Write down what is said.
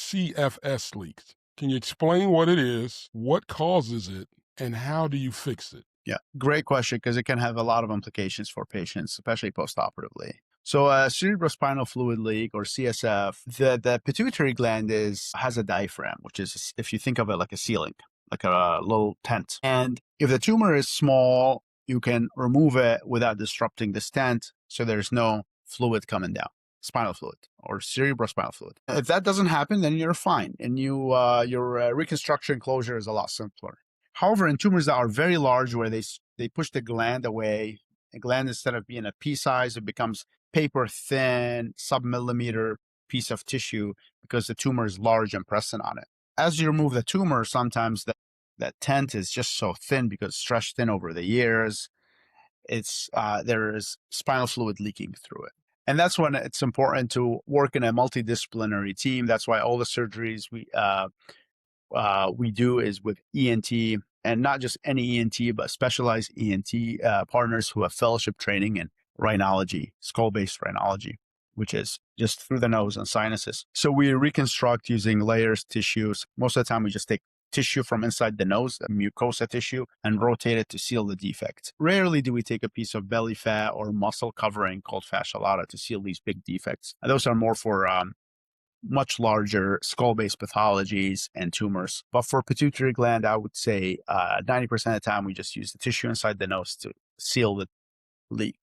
CFS leaks. Can you explain what it is, what causes it, and how do you fix it? Yeah, great question because it can have a lot of implications for patients, especially postoperatively. So, cerebrospinal fluid leak or CSF, the pituitary gland has a diaphragm, which is, if you think of it like a ceiling, like a little tent. And if the tumor is small, you can remove it without disrupting the stent, so there's no fluid coming down, spinal fluid or cerebrospinal fluid. If that doesn't happen, then you're fine, and your reconstruction closure is a lot simpler. However, in tumors that are very large, where they push the gland away, a gland, instead of being a pea size, it becomes paper thin, sub-millimeter piece of tissue because the tumor is large and pressing on it. As you remove the tumor, sometimes that tent is just so thin because it's stretched thin over the years. There is spinal fluid leaking through it. And that's when it's important to work in a multidisciplinary team. That's why all the surgeries we do is with ENT, and not just any ENT, but specialized ENT partners who have fellowship training in rhinology, skull-based rhinology, which is just through the nose and sinuses. So we reconstruct using layers, tissues. Most of the time, we just take tissue from inside the nose, the mucosa tissue, and rotate it to seal the defect. Rarely do we take a piece of belly fat or muscle covering called fascia lata to seal these big defects. And those are more for much larger skull-based pathologies and tumors. But for pituitary gland, I would say 90% of the time we just use the tissue inside the nose to seal the leak.